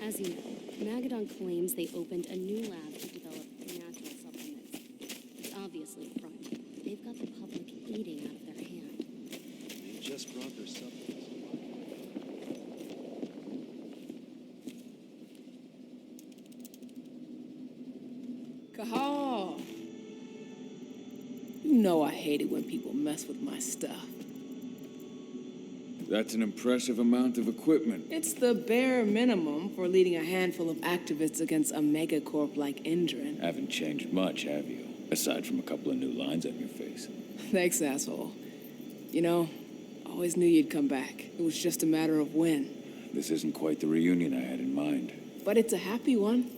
As you know, Magadon claims they opened a new lab to develop natural supplements. It's obviously a front. They've got the public eating out of their hand. They just brought their supplements. Cahal! You know I hate it when people mess with my stuff. That's an impressive amount of equipment. It's the bare minimum for leading a handful of activists against a megacorp like Indran. Haven't changed much, have you? Aside from a couple of new lines on your face. Thanks, asshole. You know, I always knew you'd come back. It was just a matter of when. This isn't quite the reunion I had in mind. But it's a happy one.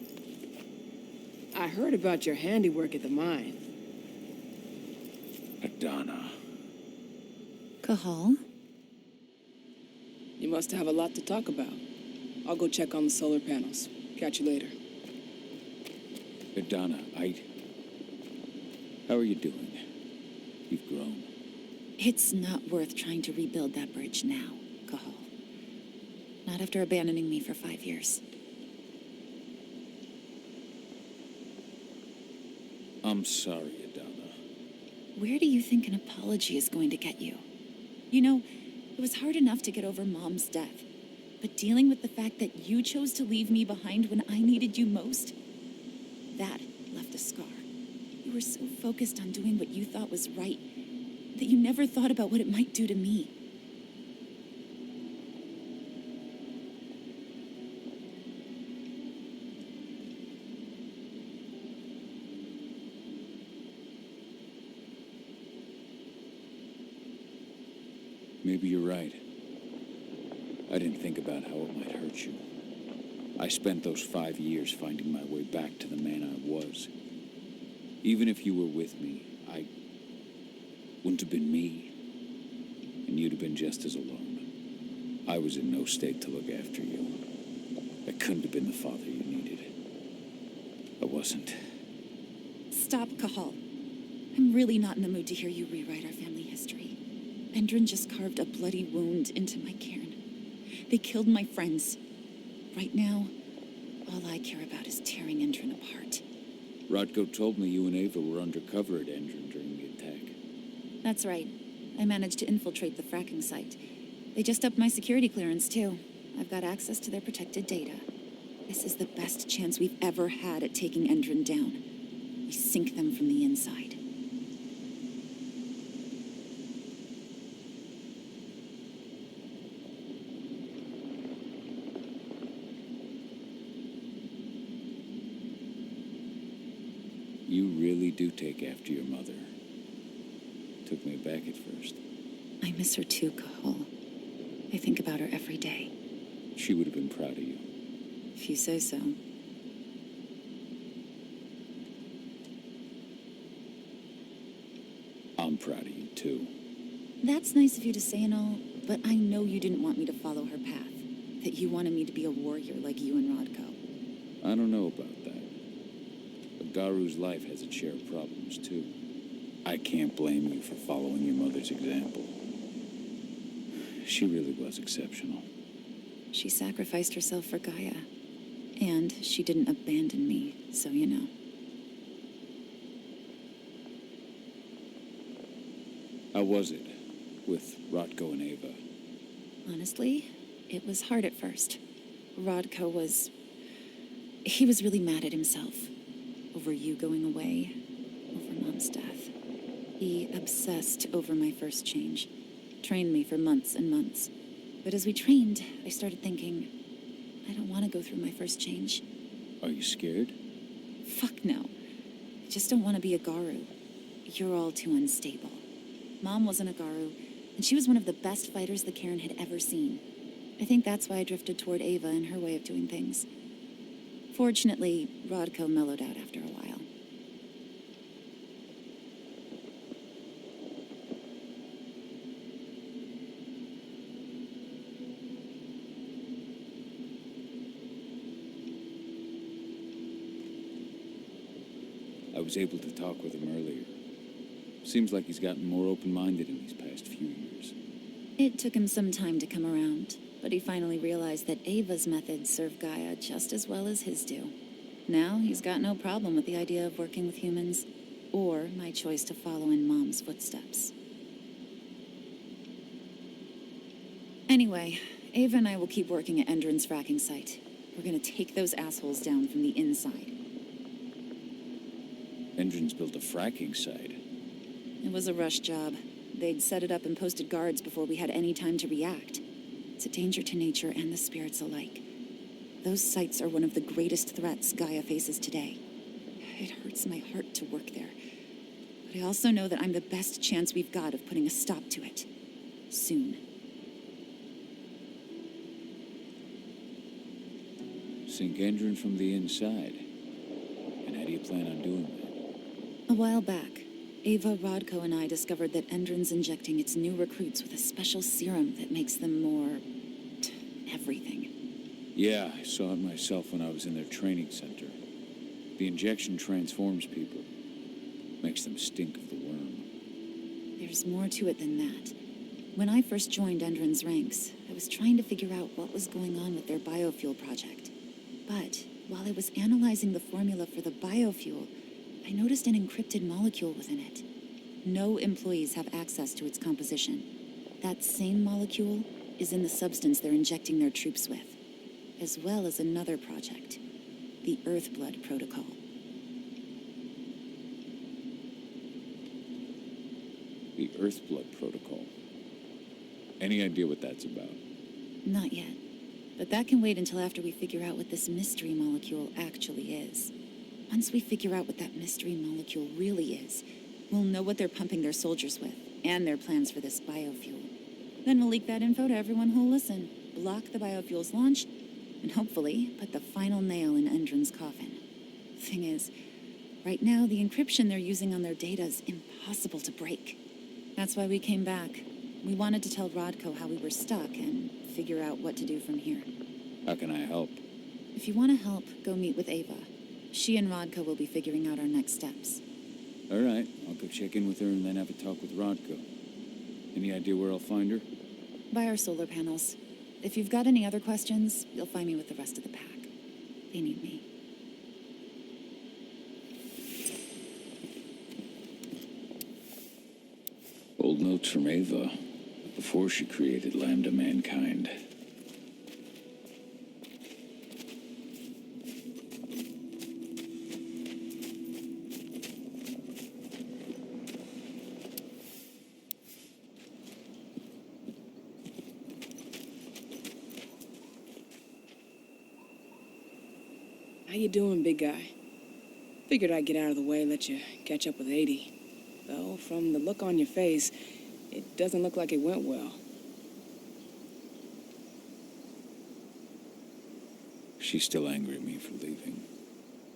I heard about your handiwork at the mine. Adana. Cahal? You must have a lot to talk about. I'll go check on the solar panels. Catch you later. Adana, how are you doing? You've grown. It's not worth trying to rebuild that bridge now, Cahal. Not after abandoning me for 5 years. I'm sorry, Adana. Where do you think an apology is going to get you? You know, it was hard enough to get over Mom's death. But dealing with the fact that you chose to leave me behind when I needed you most, that left a scar. You were so focused on doing what you thought was right that you never thought about what it might do to me. Maybe you're right. I didn't think about how it might hurt you. I spent those 5 years finding my way back to the man I was. Even if you were with me, I wouldn't have been me. And you'd have been just as alone. I was in no state to look after you. I couldn't have been the father you needed. I wasn't. Stop, Cahal. I'm really not in the mood to hear you rewrite our family history. Endrin just carved a bloody wound into my cairn. They killed my friends. Right now, all I care about is tearing Endrin apart. Rodko told me you and Ava were undercover at Endrin during the attack. That's right. I managed to infiltrate the fracking site. They just upped my security clearance, too. I've got access to their protected data. This is the best chance we've ever had at taking Endrin down. We sink them from the inside. You really do take after your mother. Took me aback at first. I miss her too, Cahal. I think about her every day. She would have been proud of you. If you say so. I'm proud of you, too. That's nice of you to say and all, but I know you didn't want me to follow her path. That you wanted me to be a warrior like you and Rodko. I don't know about that. But Garu's life has its share of problems, too. I can't blame you for following your mother's example. She really was exceptional. She sacrificed herself for Gaïa. And she didn't abandon me, so you know. How was it with Rodko and Ava? Honestly, it was hard at first. Rodko was... He was really mad at himself. Over you going away. Over Mom's death. He obsessed over my first change. Trained me for months and months. But as we trained, I started thinking, I don't want to go through my first change. Are you scared? Fuck no. I just don't want to be a Garou. You're all too unstable. Mom wasn't a Garou, and she was one of the best fighters the Cairn had ever seen. I think that's why I drifted toward Ava and her way of doing things. Fortunately, Rodko mellowed out after a while. I was able to talk with him earlier. Seems like he's gotten more open-minded in these past few years. It took him some time to come around, but But he finally realized that Ava's methods serve Gaia just as well as his do. Now he's got no problem with the idea of working with humans, or my choice to follow in Mom's footsteps. Anyway, Ava and I will keep working at Endron's fracking site. We're gonna take those assholes down from the inside. Endron's built a fracking site. It was a rush job. They'd set it up and posted guards before we had any time to react. It's a danger to nature and the spirits alike. Those sites are one of the greatest threats Gaia faces today. It hurts my heart to work there. But I also know that I'm the best chance we've got of putting a stop to it. Soon. Sink Endron from the inside. And how do you plan on doing that? A while back, Ava, Rodko, and I discovered that Endron's injecting its new recruits with a special serum that makes them more... everything. Yeah, I saw it myself when I was in their training center. The injection transforms people. Makes them stink of the worm. There's more to it than that. When I first joined Endron's ranks, I was trying to figure out what was going on with their biofuel project. But while I was analyzing the formula for the biofuel, I noticed an encrypted molecule within it. No employees have access to its composition. That same molecule is in the substance they're injecting their troops with, as well as another project, the Earthblood Protocol. The Earthblood Protocol. Any idea what that's about? Not yet. But that can wait until after we figure out what this mystery molecule actually is. Once we figure out what that mystery molecule really is, we'll know what they're pumping their soldiers with, and their plans for this biofuel. Then we'll leak that info to everyone who'll listen, block the biofuel's launch, and hopefully put the final nail in Endron's coffin. Thing is, right now the encryption they're using on their data is impossible to break. That's why we came back. We wanted to tell Rodko how we were stuck and figure out what to do from here. How can I help? If you want to help, go meet with Ava. She and Rodko will be figuring out our next steps. All right, I'll go check in with her and then have a talk with Rodko. Any idea where I'll find her? By our solar panels. If you've got any other questions, you'll find me with the rest of the pack. They need me. Old notes from Ava, before she created Lambda Mankind. How you doing, big guy? Figured I'd get out of the way and let you catch up with 80. Though, from the look on your face, it doesn't look like it went well. She's still angry at me for leaving.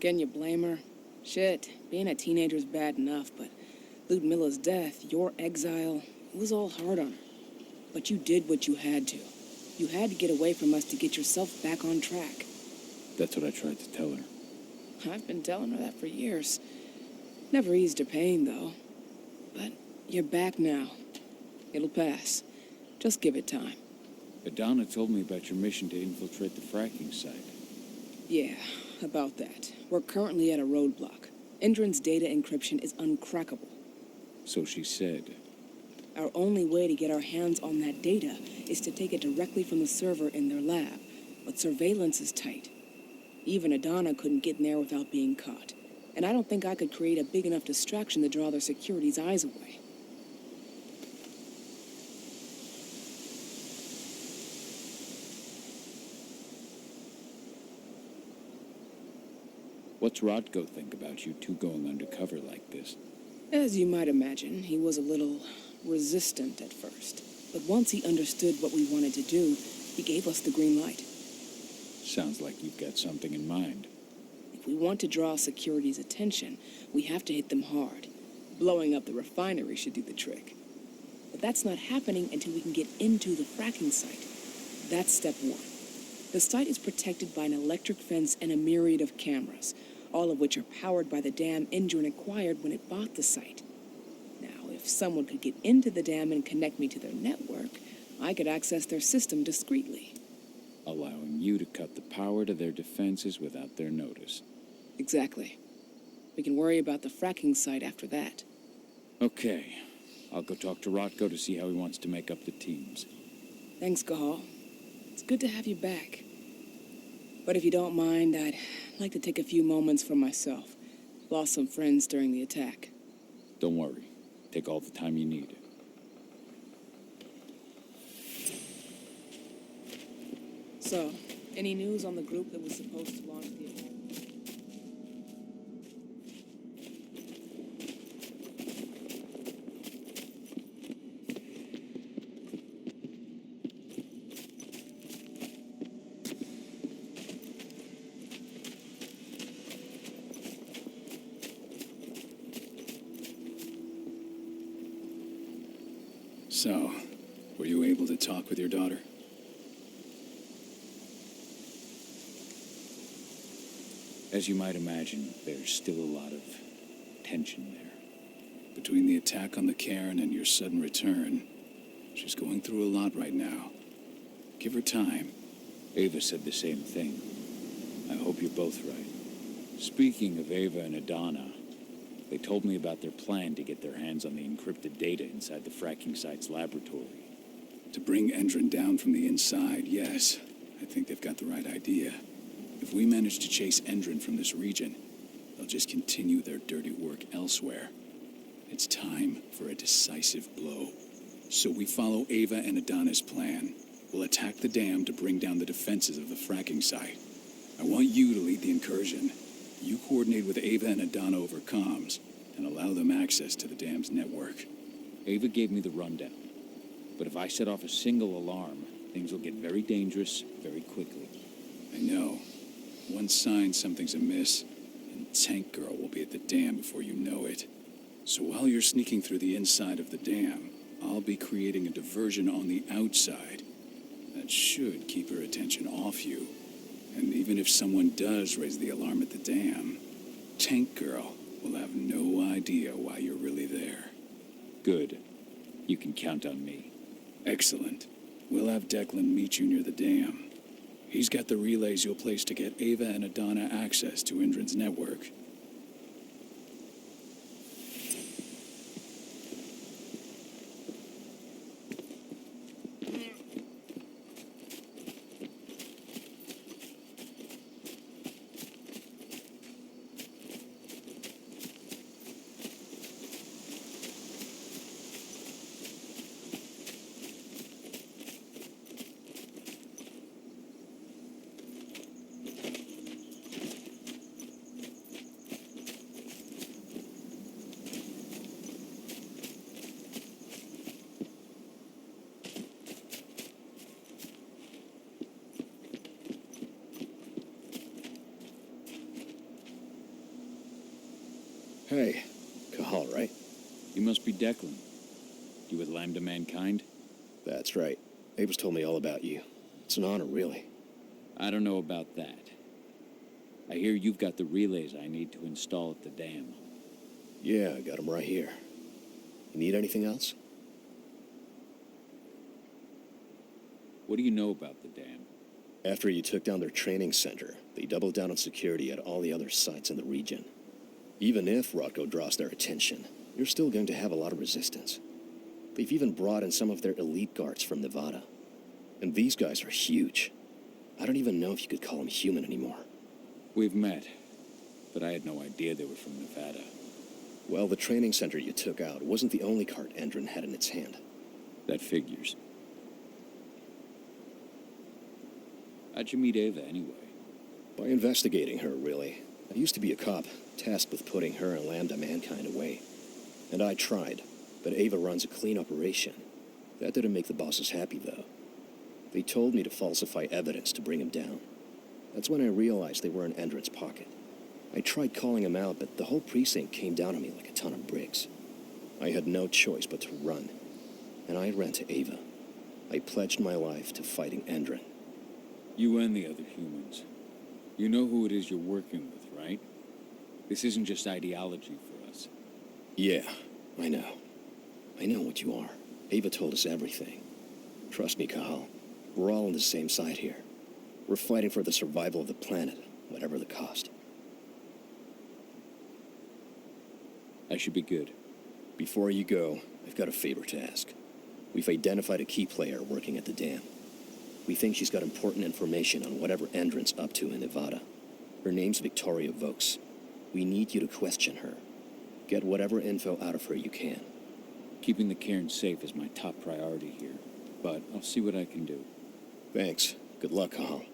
Can you blame her? Shit, being a teenager's bad enough, but Ludmilla's death, your exile, it was all hard on her. But you did what you had to. You had to get away from us to get yourself back on track. That's what I tried to tell her. I've been telling her that for years. Never eased her pain, though. But you're back now. It'll pass. Just give it time. Adana told me about your mission to infiltrate the fracking site. Yeah, about that. We're currently at a roadblock. Endron's data encryption is uncrackable. So she said. Our only way to get our hands on that data is to take it directly from the server in their lab. But surveillance is tight. Even Adana couldn't get in there without being caught. And I don't think I could create a big enough distraction to draw their security's eyes away. What's Rodko think about you two going undercover like this? As you might imagine, he was a little resistant at first. But once he understood what we wanted to do, he gave us the green light. Sounds like you've got something in mind. If we want to draw security's attention, we have to hit them hard. Blowing up the refinery should do the trick. But that's not happening until we can get into the fracking site. That's step one. The site is protected by an electric fence and a myriad of cameras, all of which are powered by the dam Endron acquired when it bought the site. Now, if someone could get into the dam and connect me to their network, I could access their system discreetly. allowing you to cut the power to their defenses without their notice. Exactly. We can worry about the fracking site after that. Okay, I'll go talk to Rotko to see how he wants to make up the teams. Thanks, Cahal. It's good to have you back. But if you don't mind, I'd like to take a few moments for myself. Lost some friends during the attack. Don't worry. Take all the time you need. So, any news on the group that was supposed to launch the attack? So, were you able to talk with your daughter? As you might imagine, there's still a lot of tension there. Between the attack on the cairn and your sudden return, she's going through a lot right now. Give her time. Ava said the same thing. I hope you're both right. Speaking of Ava and Adana, they told me about their plan to get their hands on the encrypted data inside the fracking site's laboratory. To bring Endron down from the inside, yes. I think they've got the right idea. If we manage to chase Endron from this region, they'll just continue their dirty work elsewhere. It's time for a decisive blow. So we follow Ava and Adana's plan. We'll attack the dam to bring down the defenses of the fracking site. I want you to lead the incursion. You coordinate with Ava and Adana over comms, and allow them access to the dam's network. Ava gave me the rundown. But if I set off a single alarm, things will get very dangerous very quickly. I know. One sign something's amiss, and Tank Girl will be at the dam before you know it. So while you're sneaking through the inside of the dam, I'll be creating a diversion on the outside. That should keep her attention off you. And even if someone does raise the alarm at the dam, Tank Girl will have no idea why you're really there. Good. You can count on me. Excellent. We'll have Declan meet you near the dam. He's got the relays you'll place to get Ava and Adana access to Endron's network. Hey, Cahal, right? You must be Declan. You with Lambda Mankind? That's right. Ava's told me all about you. It's an honor, really. I don't know about that. I hear you've got the relays I need to install at the dam. Yeah, I got them right here. You need anything else? What do you know about the dam? After you took down their training center, they doubled down on security at all the other sites in the region. Even if Rotko draws their attention, you're still going to have a lot of resistance. They've even brought in some of their elite guards from Nevada. And these guys are huge. I don't even know if you could call them human anymore. We've met, but I had no idea they were from Nevada. Well, the training center you took out wasn't the only cart Endron had in its hand. That figures. How'd you meet Ava anyway? By investigating her, really. I used to be a cop, tasked with putting her and Lambda Mankind away. And I tried, but Ava runs a clean operation. That didn't make the bosses happy, though. They told me to falsify evidence to bring him down. That's when I realized they were in Endron's pocket. I tried calling him out, but the whole precinct came down on me like a ton of bricks. I had no choice but to run. And I ran to Ava. I pledged my life to fighting Endron. You and the other humans. You know who it is you're working with, right? This isn't just ideology for us. Yeah, I know. I know what you are. Ava told us everything. Trust me, Cahal. We're all on the same side here. We're fighting for the survival of the planet, whatever the cost. I should be good. Before you go, I've got a favor to ask. We've identified a key player working at the dam. We think she's got important information on whatever Endron's up to in Nevada. Her name's Victoria Vokes. We need you to question her. Get whatever info out of her you can. Keeping the cairn safe is my top priority here, but I'll see what I can do. Thanks. Good luck, Cahal.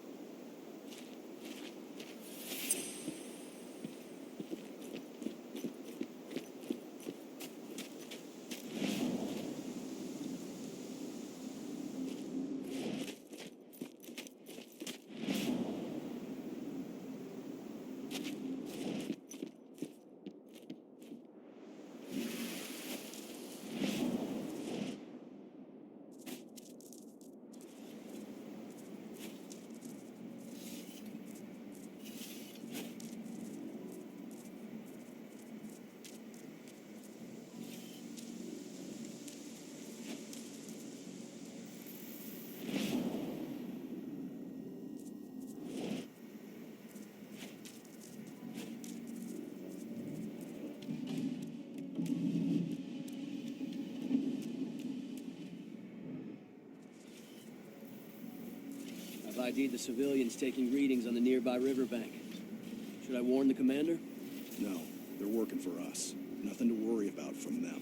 I've ID'd the civilians taking readings on the nearby riverbank. Should I warn the commander? No, they're working for us. Nothing to worry about from them.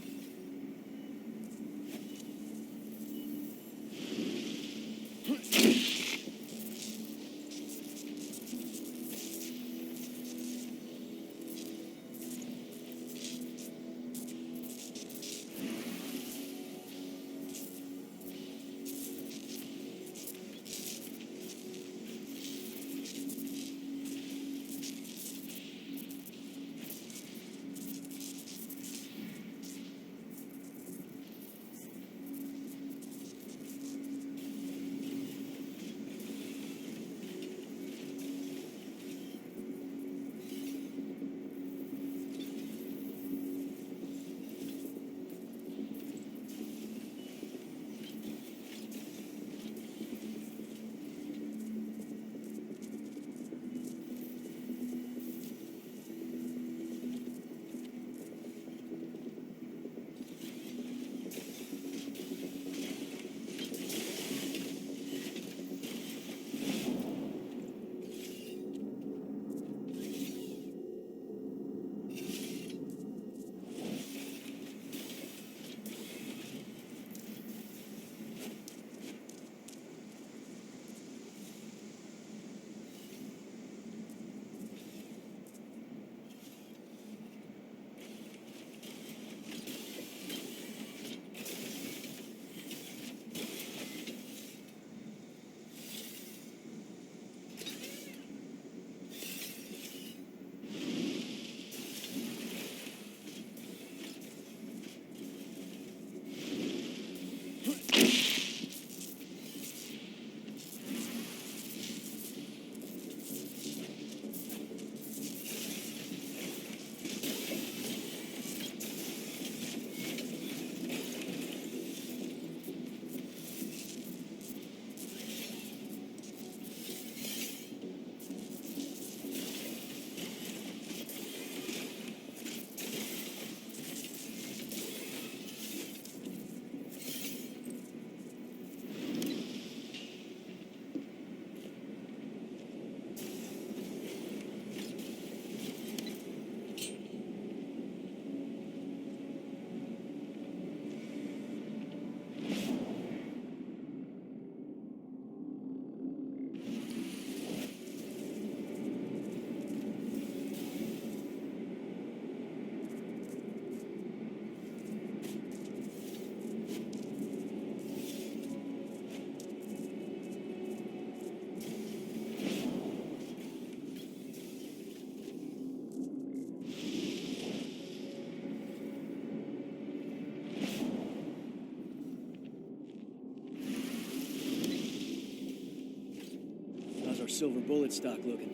Silver bullet stock looking.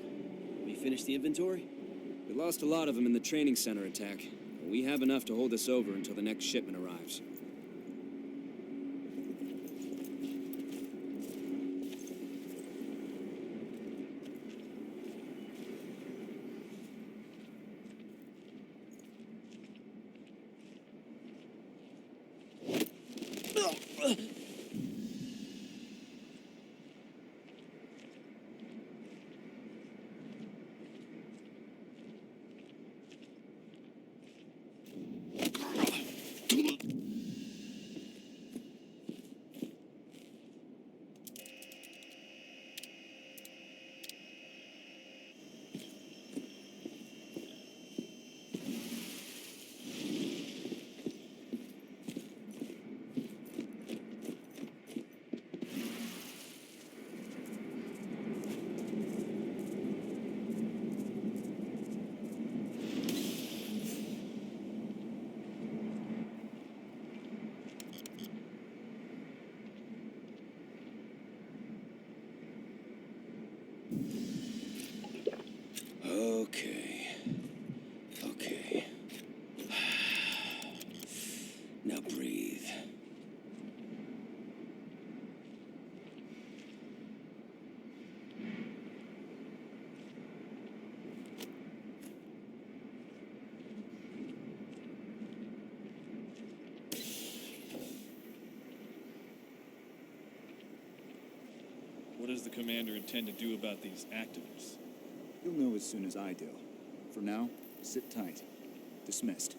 We finished the inventory? We lost a lot of them in the training center attack. But we have enough to hold us over until the next shipment arrives. does the commander intend to do about these activists? You'll know as soon as I do. For now, sit tight. Dismissed.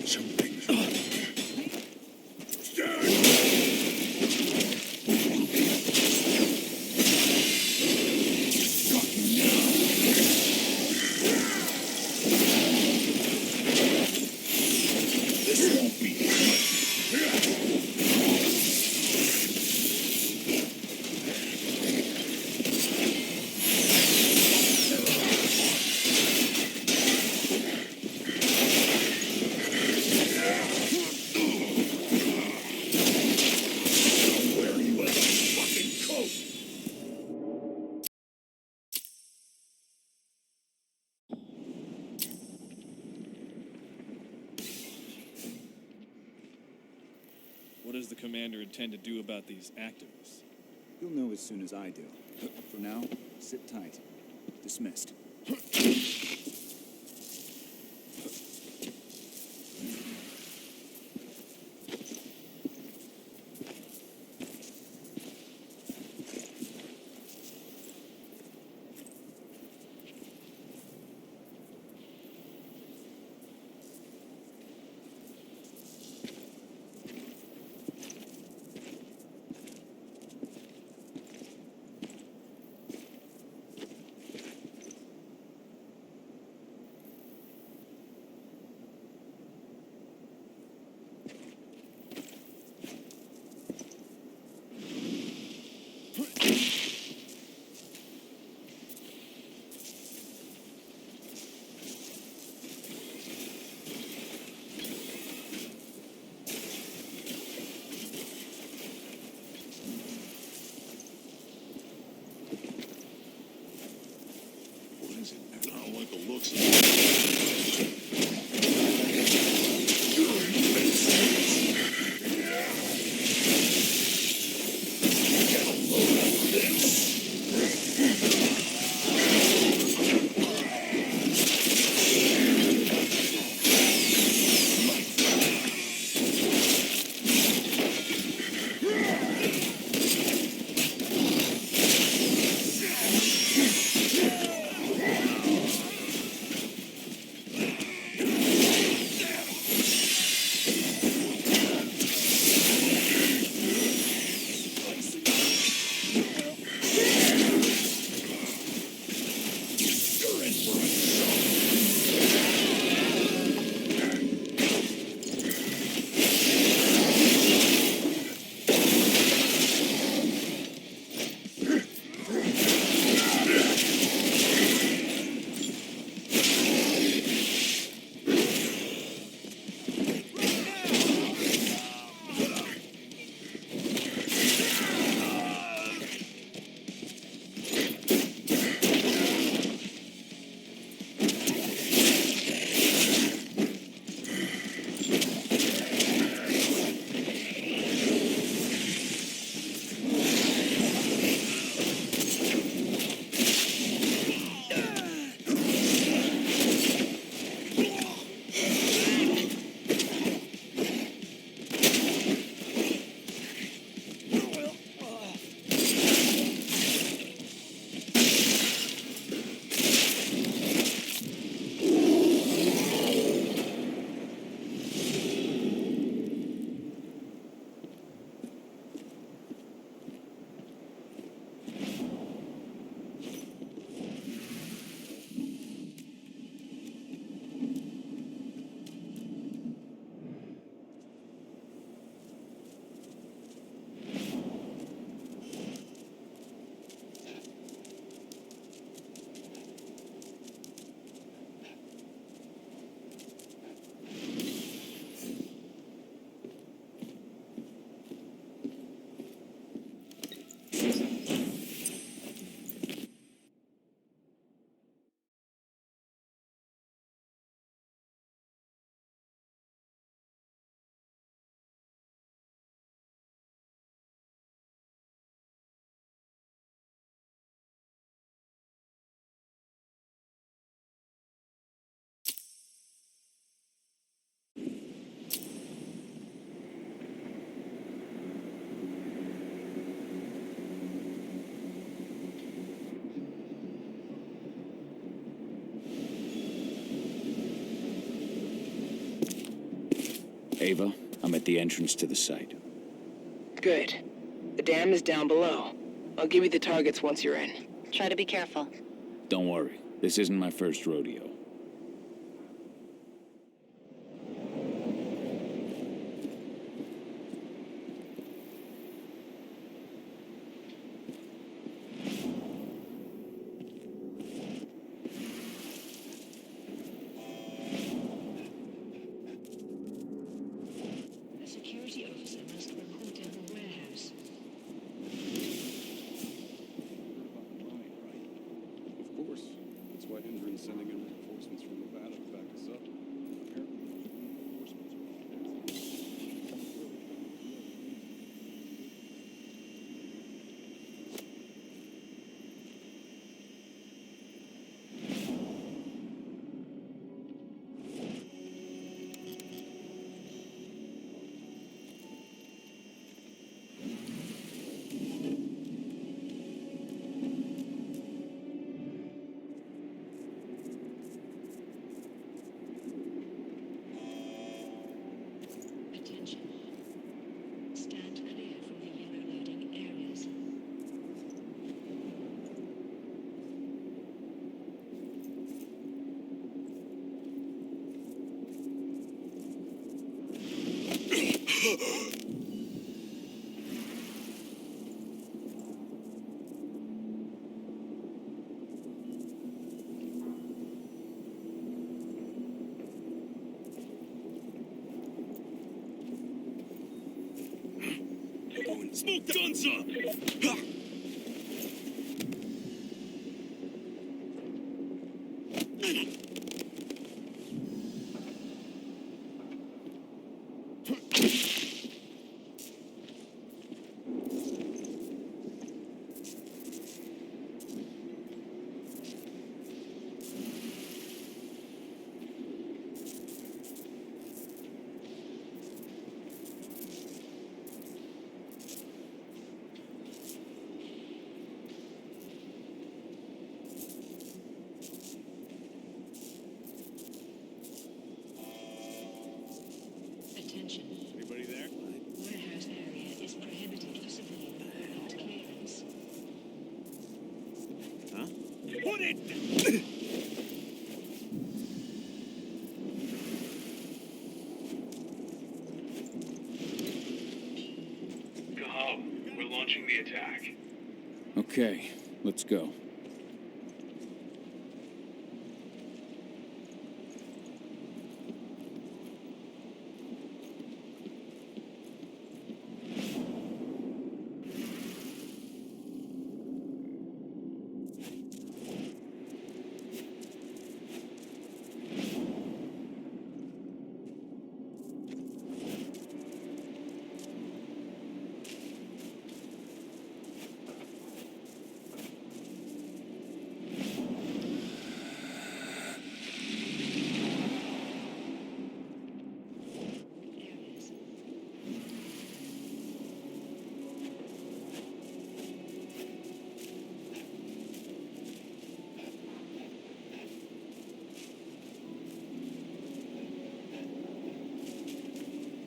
Something's What does the commander intend to do about these activists? You'll know as soon as I do. For now, sit tight. Dismissed. Ava, I'm at the entrance to the site. Good. The dam is down below. I'll give you the targets once you're in. Try to be careful. Don't worry, this isn't my first rodeo. A security officer must report in the warehouse. Of course. That's why Hendren's sending in reinforcements from Nevada to back us up. Apparently, reinforcements are Attention. Stand clear from the yellow loading areas. Smoke guns up! Attention. Anybody there? Warehouse area is prohibited for civilian without clearance. Huh? Put it! Cahal, we're launching the attack. Okay, let's go. Areas.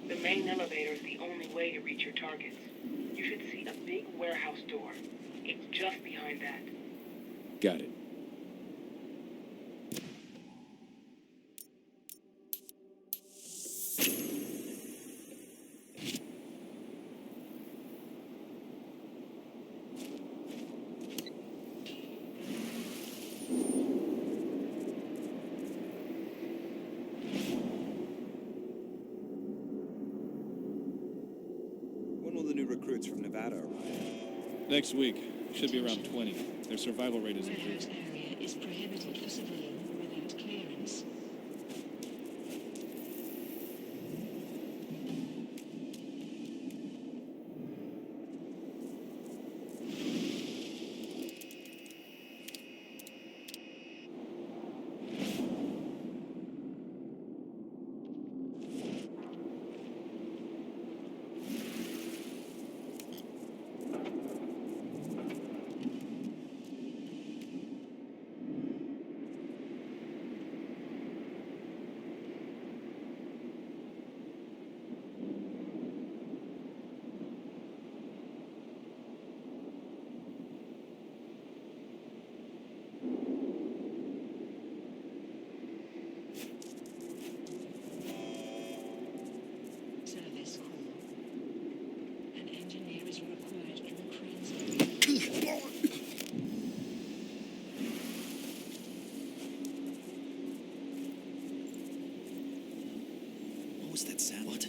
The main elevator is the only way to reach your targets. You should see a big warehouse door. It's just behind that. Got it. When will the new recruits from Nevada arrive? Next week. Should be around 20. Their survival rate is Warehouse improved. area is prohibited for civilian without clearance. are required to recruit. What was that sound? What?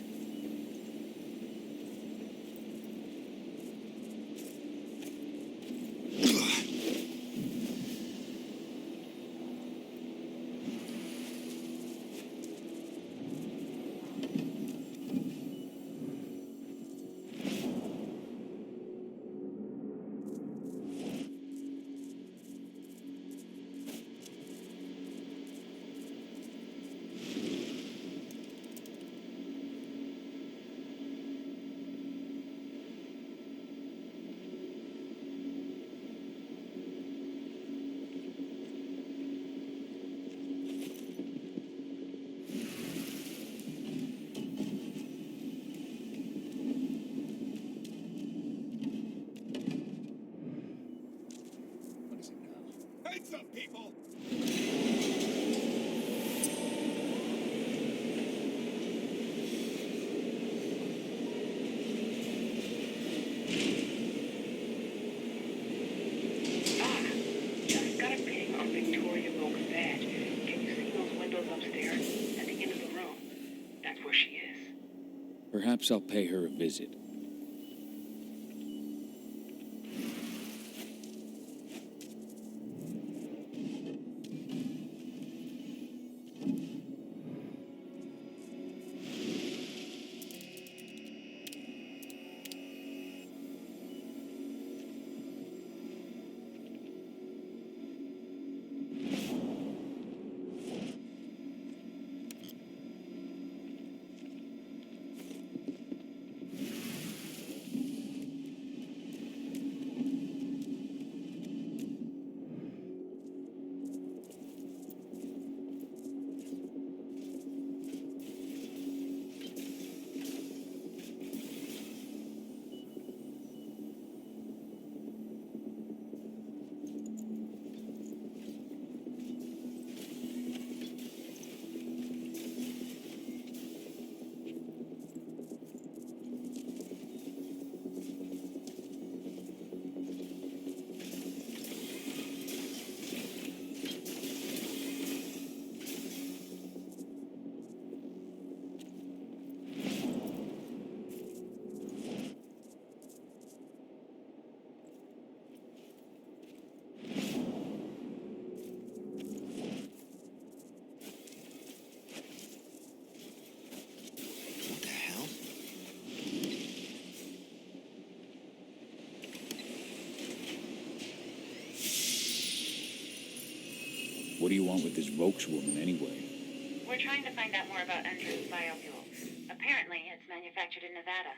Heads up, people! Just got a ping on Victoria Volk's badge. Can you see those windows upstairs at the end of the room? That's where she is. Perhaps I'll pay her a visit. What do you want with this Vokes woman, anyway? We're trying to find out more about Endron's biofuel. Apparently, it's manufactured in Nevada.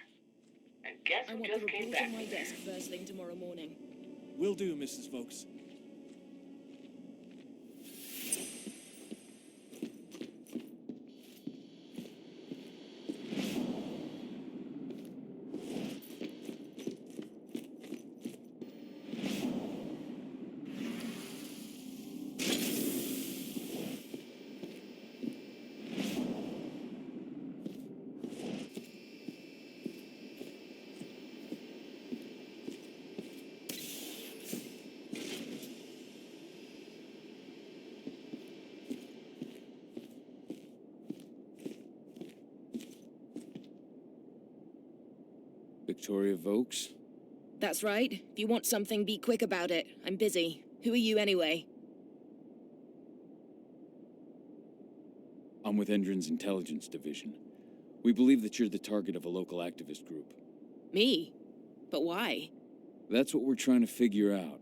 And guess who just came back? On my desk first thing tomorrow morning. Will do, Mrs. Vokes. Victoria Vokes? That's right. If you want something, be quick about it. I'm busy. Who are you anyway? I'm with Endron's intelligence division. We believe that you're the target of a local activist group. Me? But why? That's what we're trying to figure out.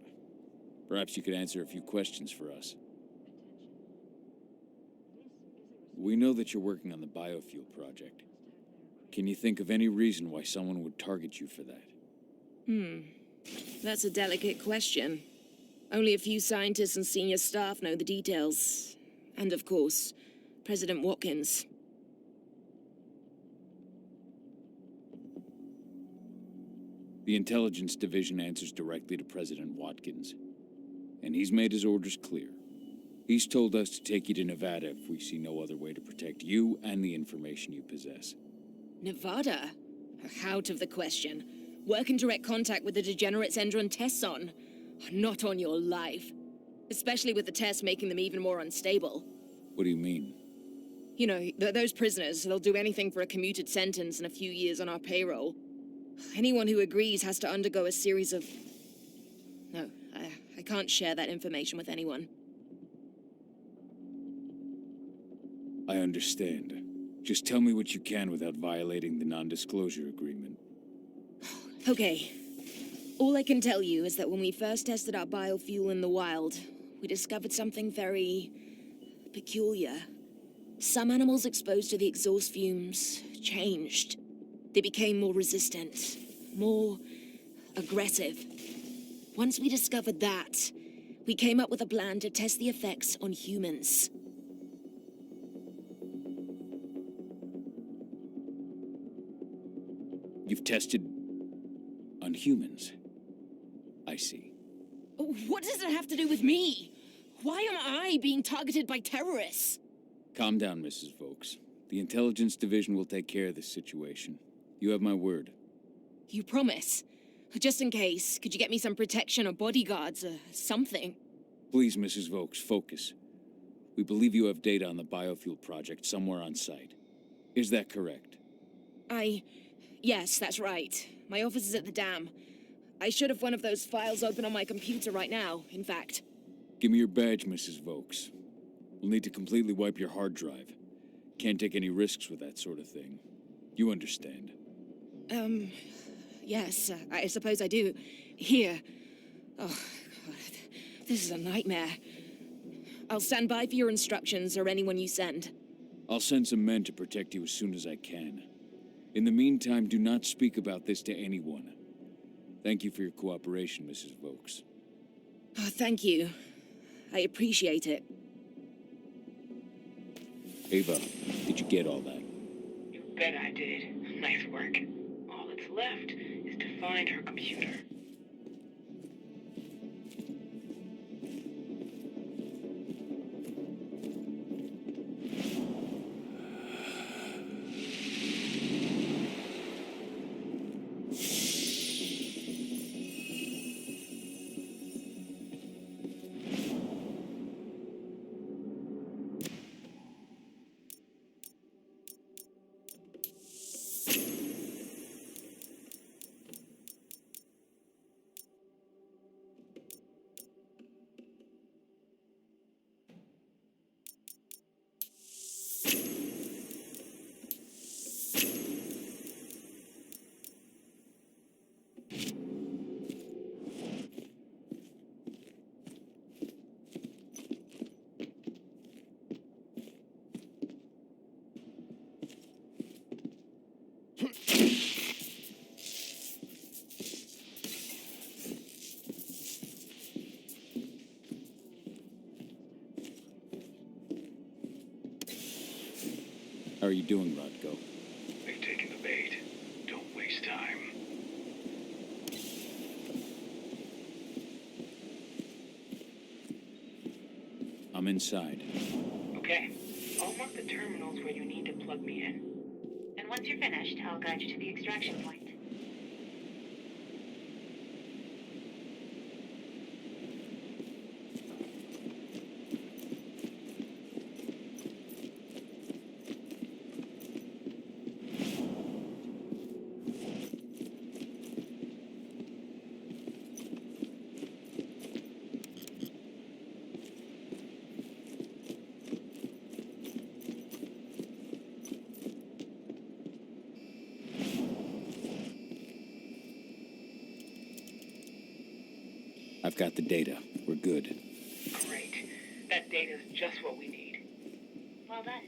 Perhaps you could answer a few questions for us. We know that you're working on the biofuel project. Can you think of any reason why someone would target you for that? That's a delicate question. Only a few scientists and senior staff know the details. And of course, President Watkins. The intelligence division answers directly to President Watkins. And he's made his orders clear. He's told us to take you to Nevada if we see no other way to protect you and the information you possess. Nevada? Out of the question. Work in direct contact with the degenerates Endron tests on. Not on your life. Especially with the tests making them even more unstable. What do you mean? You know, those prisoners, they'll do anything for a commuted sentence and a few years on our payroll. Anyone who agrees has to undergo a series of... No, I can't share that information with anyone. I understand. Just tell me what you can without violating the non-disclosure agreement. Okay. All I can tell you is that when we first tested our biofuel in the wild, we discovered something very... peculiar. Some animals exposed to the exhaust fumes changed. They became more resistant, more aggressive. Once we discovered that, we came up with a plan to test the effects on humans. You've tested on humans. I see. What does it have to do with me? Why am I being targeted by terrorists? Calm down, Mrs. Vokes. The Intelligence Division will take care of this situation. You have my word. You promise? Just in case, could you get me some protection or bodyguards or something? Please, Mrs. Vokes, focus. We believe you have data on the biofuel project somewhere on site. Is that correct? Yes, that's right. My office is at the dam. I should have one of those files open on my computer right now, in fact. Give me your badge, Mrs. Vokes. We'll need to completely wipe your hard drive. Can't take any risks with that sort of thing. You understand. Yes, I suppose I do. Here. Oh, God. This is a nightmare. I'll stand by for your instructions or anyone you send. I'll send some men to protect you as soon as I can. In the meantime, do not speak about this to anyone. Thank you for your cooperation, Mrs. Vokes. Oh, thank you. I appreciate it. Ava, did you get all that? You bet I did. Nice work. All that's left is to find her computer. How are you doing, Rodko? They've taken the bait. Don't waste time. I'm inside. Okay. I'll mark the terminals where you need to plug me in. And once you're finished, I'll guide you to the extraction point. I've got the data. We're good. Great. That data's just what we need. Well done.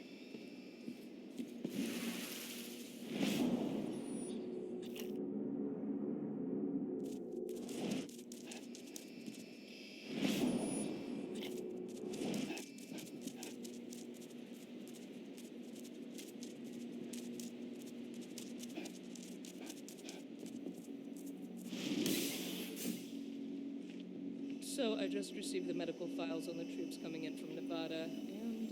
So I just received the medical files on the troops coming in from Nevada, and...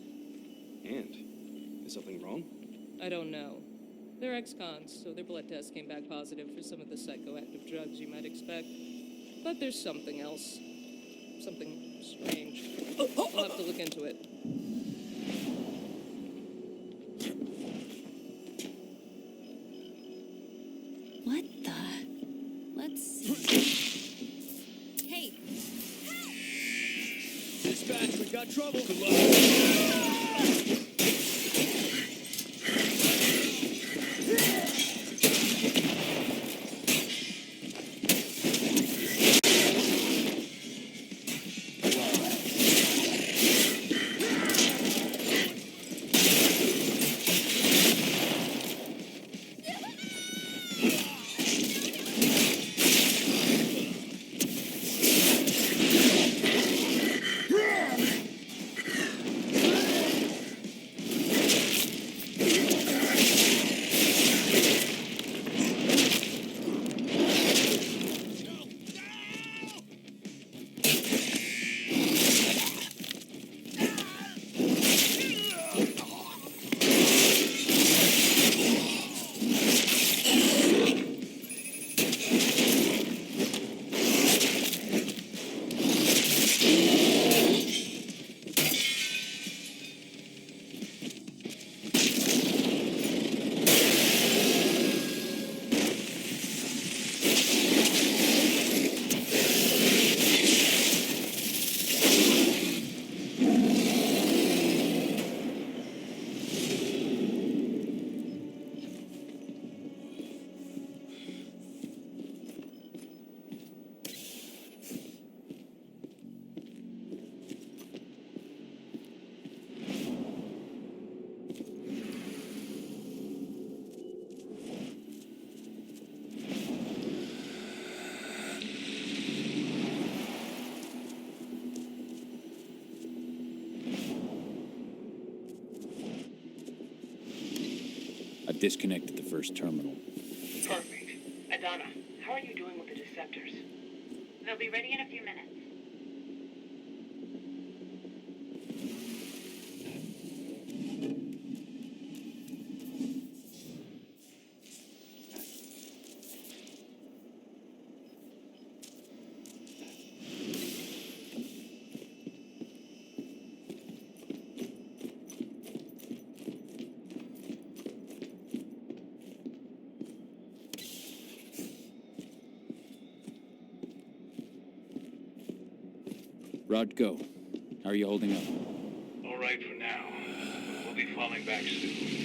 And? Is something wrong? I don't know. They're ex-cons, so their blood tests came back positive for some of the psychoactive drugs you might expect. But there's something else. Something strange. I'll have to look into it. What the? Let's see. Hey! Dispatch, we got trouble. I've disconnected the first terminal. Perfect. Adana, how are you doing with the deceptors? They'll be ready in a few minutes. Rod, go. How are you holding up? All right for now. We'll be falling back soon.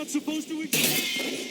not supposed to exist.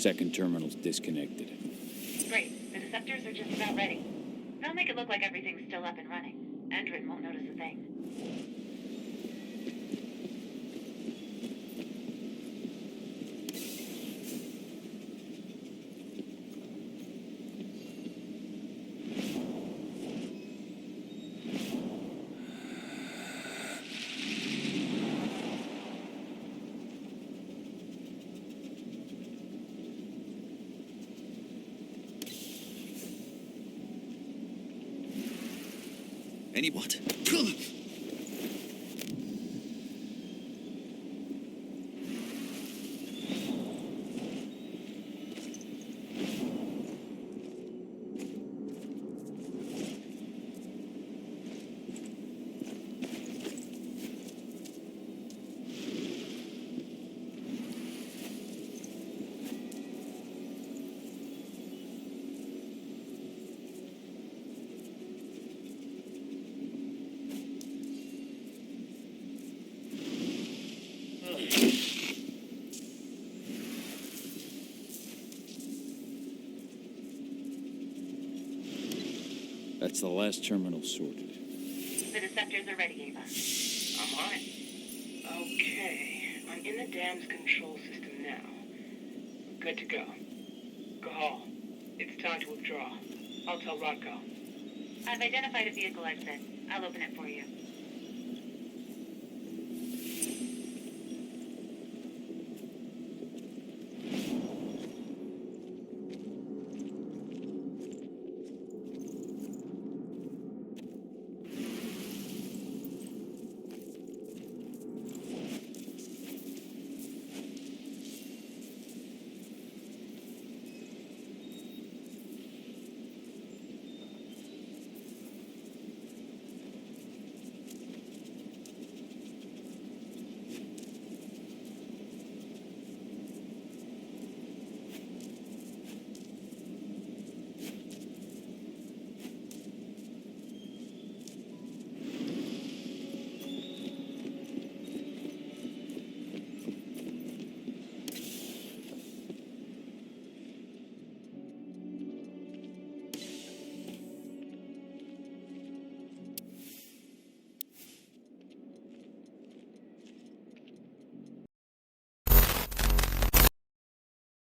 Second terminal's disconnected. Great. The deceptors are just about ready. They'll make it look like everything's still up and running. Endrin won't notice a thing. Any what? That's the last terminal sorted. The deceptors are ready, Ava. I'm on it. Okay, I'm in the dam's control system now. Good to go. Cahal, it's time to withdraw. I'll tell Rodko. I've identified a vehicle exit. I'll open it for you.